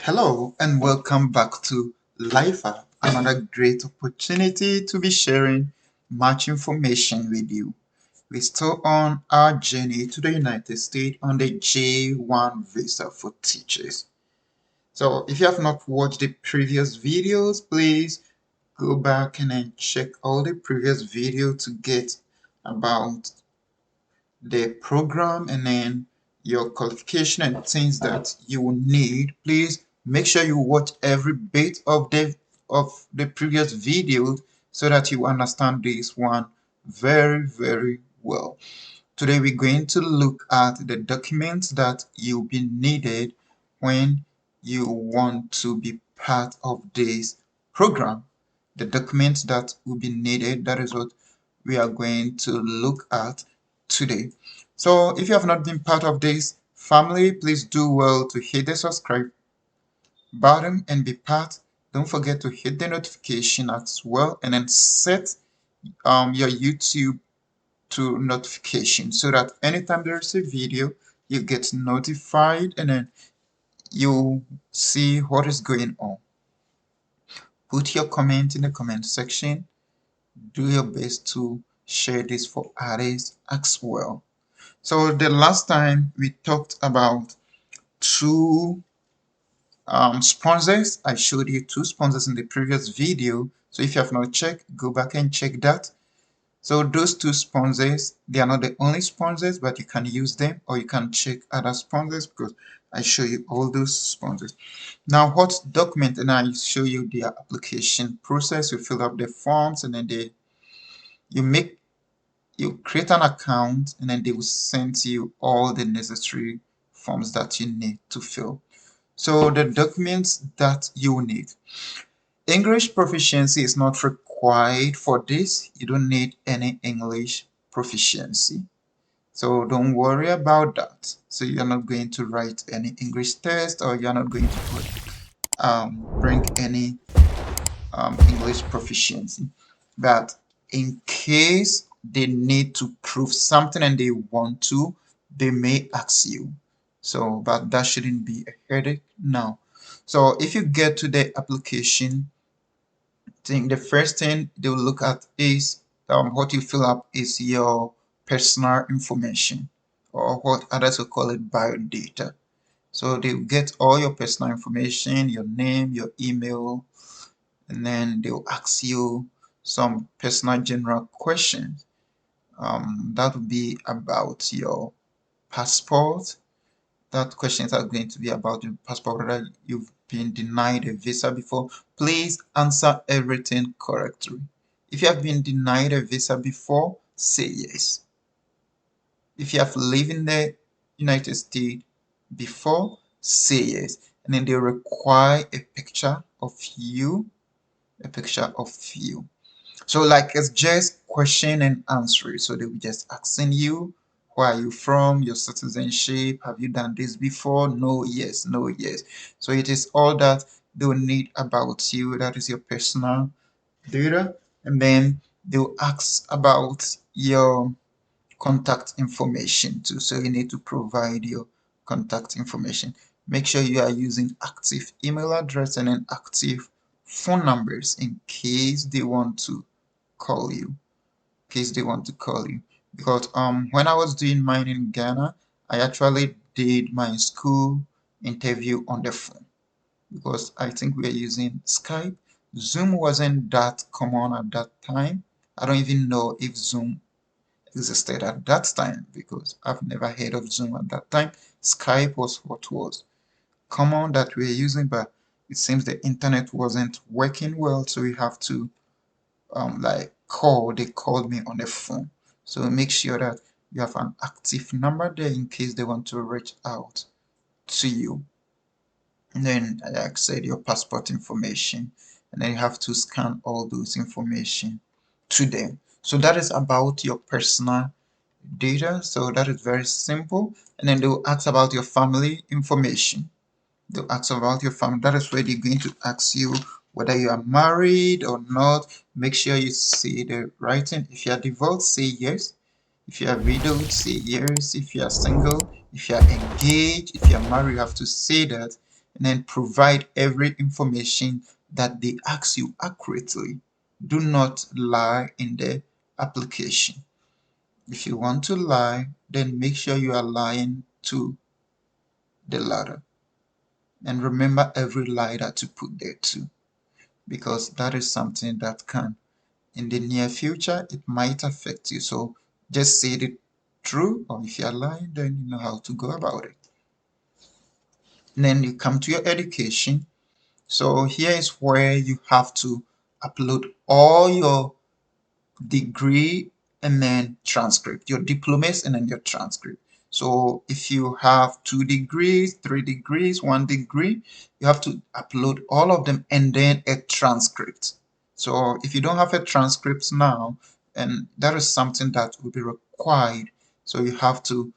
Hello and welcome back to LifeUp, another great opportunity to be sharing much information with you. We're still on our journey to the United States on the J1 visa for teachers. So if you have not watched the previous videos, please go back and then check all the previous videos to get about the program and then your qualification and things that you will need. Please make sure you watch every bit of the previous video so that you understand this one very well. Today we're going to look at the documents that you'll be needed when you want to be part of this program. The documents that will be needed, that is what we are going to look at today. So if you have not been part of this family, please do well to hit the subscribe button and be part. Don't forget to hit the notification as well and then set your YouTube to notification so that anytime there's a video, you get notified and then you see what is going on. Put your comment in the comment section. Do your best to share this for others as well. So the last time we talked about two sponsors. I showed you two sponsors in the previous video. So if you have not checked, go back and check that. So those two sponsors, they are not the only sponsors, but you can use them or you can check other sponsors because I show you all those sponsors. Now, what document? And I show you the application process. You fill up the forms and then you create an account and then they will send you all the necessary forms that you need to fill. So the documents that you need. English proficiency is not required for this. You don't need any English proficiency. So don't worry about that. So you're not going to write any English test or you're not going to bring any English proficiency. But in case they need to prove something and they want to, they may ask you. So, but that shouldn't be a headache now. So if you get to the application thing, the first thing they will look at is what you fill up is your personal information, or what others will call it biodata. So they will get all your personal information, your name, your email, and then they'll ask you some personal general questions. That will be about your passport. That questions are going to be about your passport, whether you've been denied a visa before. Please answer everything correctly. If you have been denied a visa before, say yes. If you have lived in the United States before, say yes. And then they require a picture of you, a picture of you. So like it's just question and answer. So they will just asking you, where are you from, your citizenship, have you done this before? No, yes, no, yes. So it is all that they will need about you. That is your personal data. And then they'll ask about your contact information too. So you need to provide your contact information. Make sure you are using active email address and then active phone numbers in case they want to call you. Because when I was doing mine in Ghana, I actually did my school interview on the phone because I think we are using Skype. Zoom wasn't that common at that time. I don't even know if Zoom existed at that time because I've never heard of Zoom at that time. Skype was what was common that we are using, but it seems the internet wasn't working well, so we have to like they called me on the phone. So make sure that you have an active number there in case they want to reach out to you. And then like I said, your passport information, and then you have to scan all those information to them. So that is about your personal data. So that is very simple. And then they will ask about your family information. They'll ask about your family. That is where they're going to ask you whether you are married or not. Make sure you say the writing. If you are divorced, say yes. If you are widowed, say yes. If you are single, if you are engaged, if you are married, you have to say that. and then provide every information that they ask you accurately. Do not lie in the application. If you want to lie, then make sure you are lying to the letter. And remember every lie that you put there too, because that is something that can, in the near future, it might affect you. So just say the truth, or if you're lying, then you know how to go about it. And then you come to your education. So here is where you have to upload all your degree and then transcript, your diplomas and then your transcript. So if you have 2 degrees, 3 degrees, 1 degree, you have to upload all of them and then a transcript. So if you don't have a transcript now, and that is something that will be required, so you have to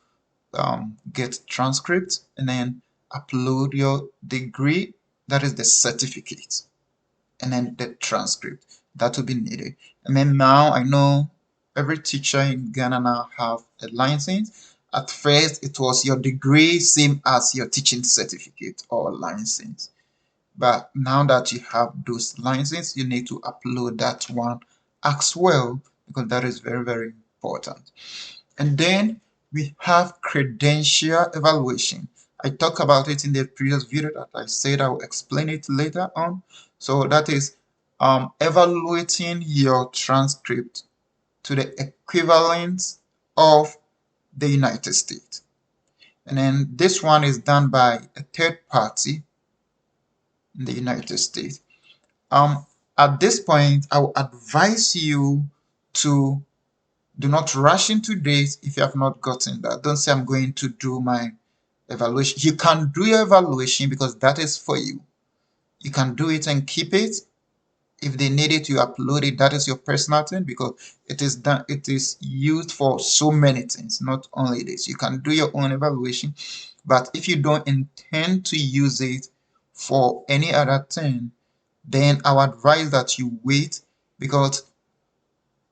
get transcript and then upload your degree, that is the certificate, and then the transcript that will be needed. And then now I know every teacher in Ghana now have a license. At first, it was your degree same as your teaching certificate or license. But now that you have those licenses, you need to upload that one as well, because that is very, very important. And then we have credential evaluation. I talked about it in the previous video that I said I will explain it later on. So that is evaluating your transcript to the equivalent of the United States. And then this one is done by a third party in the United States. Um, at this point, I will advise you to do not rush into this if you have not gotten that. Don't say I'm going to do my evaluation. You can do your evaluation because that is for you. You can do it and keep it. If they need it, you upload it. That is your personal thing, because it is done. It is used for so many things, not only this. You can do your own evaluation, but if you don't intend to use it for any other thing, then I would advise that you wait, because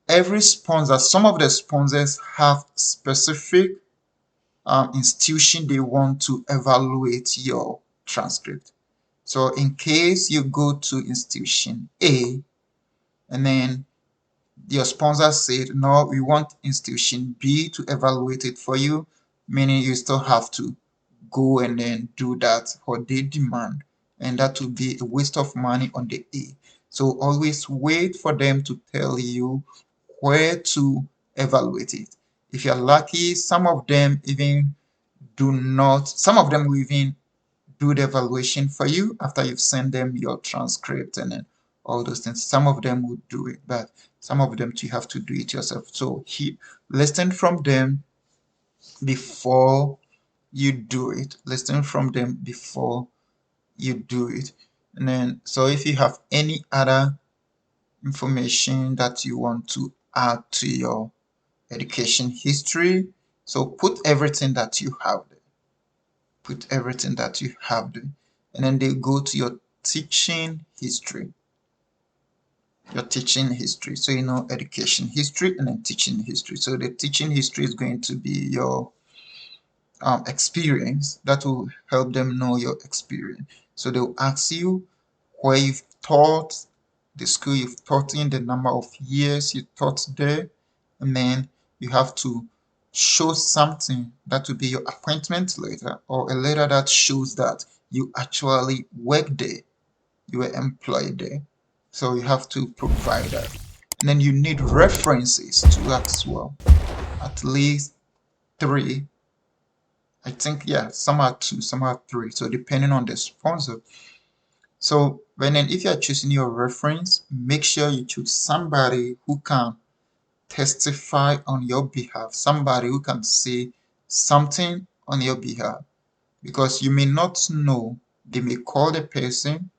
every sponsor, some of the sponsors have specific institution they want to evaluate your transcript. So in case you go to institution A and then your sponsor said, no, we want institution B to evaluate it for you, meaning you still have to go and then do that what they demand, and that will be a waste of money on the A. So always wait for them to tell you where to evaluate it. If you're lucky, some of them even do not, some of them will even do the evaluation for you after you've sent them your transcript and then all those things. Some of them would do it, but some of them you have to do it yourself. So listen from them before you do it. Listen from them before you do it. And then, so if you have any other information that you want to add to your education history, so put everything that you have there. Put everything that you have there. And then they go to your teaching history. Your teaching history. So you know education history and then teaching history. So the teaching history is going to be your experience. That will help them know your experience. So they'll ask you where you've taught, the school you've taught in, the number of years you taught there, and then you have to show something that will be your appointment letter, or a letter that shows that you actually worked there, you were employed there. So you have to provide that. And then you need references too as well, at least 3. I think, yeah, some are 2, some are 3. So depending on the sponsor. So if you are choosing your reference, make sure you choose somebody who can testify on your behalf, somebody who can say something on your behalf, because you may not know. They may call the person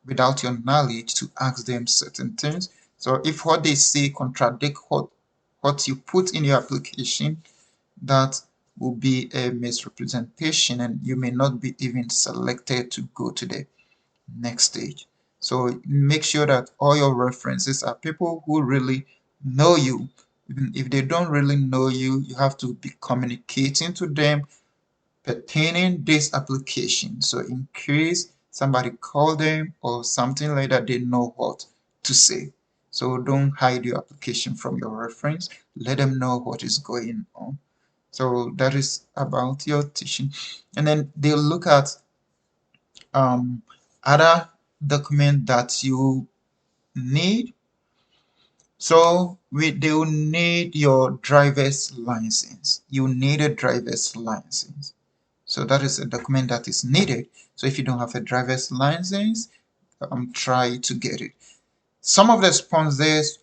without your knowledge to ask them certain things. So if what they say contradict what you put in your application, that will be a misrepresentation, and you may not be even selected to go to the next stage. So make sure that all your references are people who really know you. Even if they don't really know you, you have to be communicating to them pertaining this application. So in case somebody call them or something like that, they know what to say. So don't hide your application from your reference. Let them know what is going on. So that is about your teaching. And then they'll look at um, other document that you need. So they will need your driver's license. You need a driver's license. So that is a document that is needed. So if you don't have a driver's license, try to get it. Some of the sponsors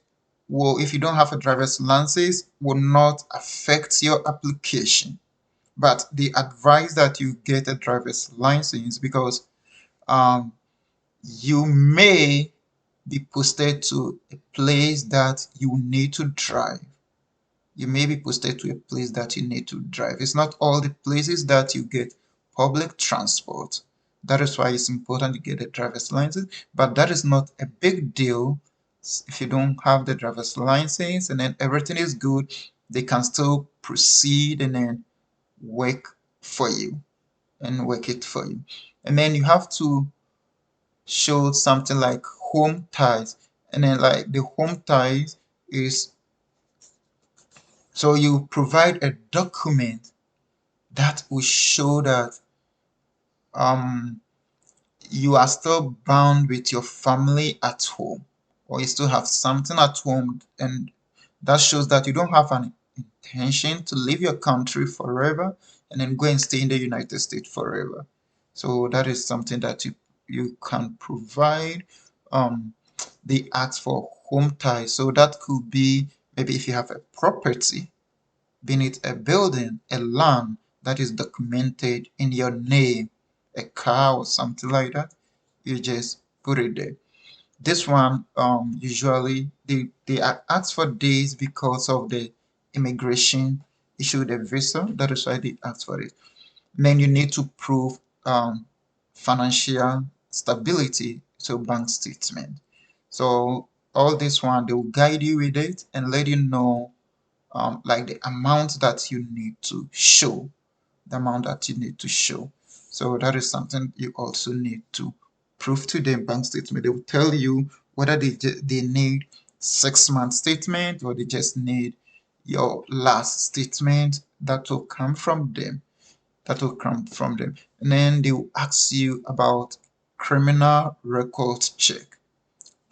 will, if you don't have a driver's license, will not affect your application. But they advise that you get a driver's license because um, you may be posted to a place that you need to drive. You may be posted to a place that you need to drive. It's not all the places that you get public transport. That is why it's important to get a driver's license, but that is not a big deal if you don't have the driver's license and then everything is good, they can still proceed and then work for you and work it for you. And then you have to show something like home ties. And then like the home ties is, so you provide a document that will show that um you are still bound with your family at home, or you still have something at home, and that shows that you don't have an intention to leave your country forever and then go and stay in the United States forever. So that is something that you can provide. um they ask for home ties, so that could be maybe if you have a property, beneath a building, a land that is documented in your name, a car or something like that, you just put it there. This one, usually they ask for this because of the immigration issue, the visa. That is why they ask for it. Then you need to prove financial stability, so bank statement. So all this one, they will guide you with it and let you know like the amount that you need to show, the amount that you need to show. So that is something you also need to prove to them. Bank statement, they will tell you whether they need 6 month statement or they just need your last statement. That will come from them. That will come from them. And then they will ask you about criminal record check,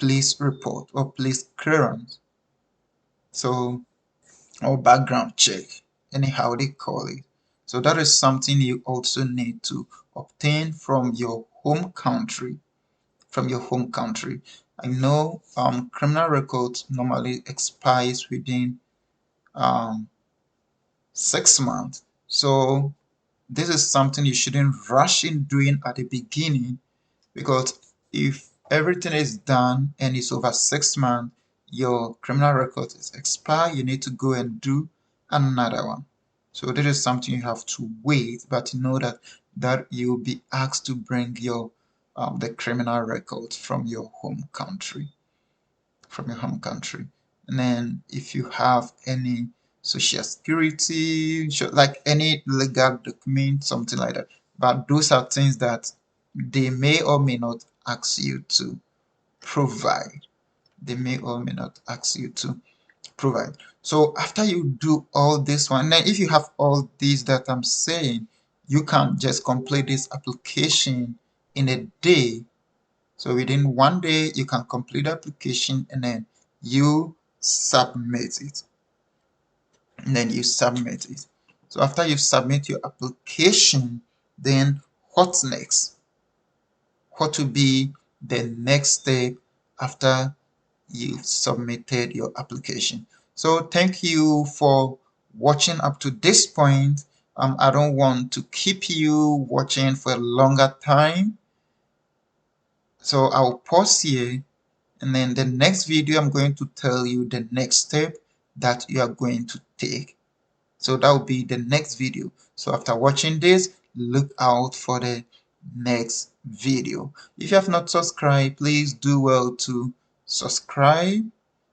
police report or police clearance. So or background check, anyhow they call it. So that is something you also need to obtain from your home country. From your home country. I know criminal records normally expires within um, 6 months. So this is something you shouldn't rush in doing at the beginning, because if everything is done and it's over 6 months, your criminal record is expired, you need to go and do another one. So this is something you have to wait, but know that you'll be asked to bring your the criminal record from your home country, and then if you have any social security, like any legal document, something like that. But those are things that they may or may not ask you to provide. They may or may not ask you to provide. So after you do all this one, then if you have all these that I'm saying, you can just complete this application in a day. So within one day, you can complete the application and then you submit it. And then you submit it. So after you submit your application, then what's next? What will be the next step after you've submitted your application? So thank you for watching up to this point. I don't want to keep you watching for a longer time. So I'll pause here, and then the next video I'm going to tell you the next step that you are going to take. So that will be the next video. So after watching this, look out for the next video. If you have not subscribed, please do well to subscribe,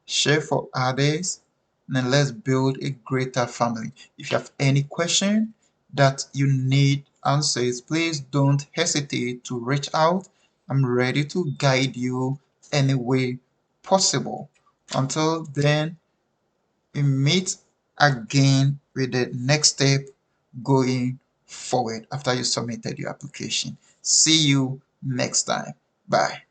share for others, and then let's build a greater family. If you have any question that you need answers, please don't hesitate to reach out. I'm ready to guide you any way possible. Until then, we meet again with the next step going forward after you submitted your application. See you next time. Bye.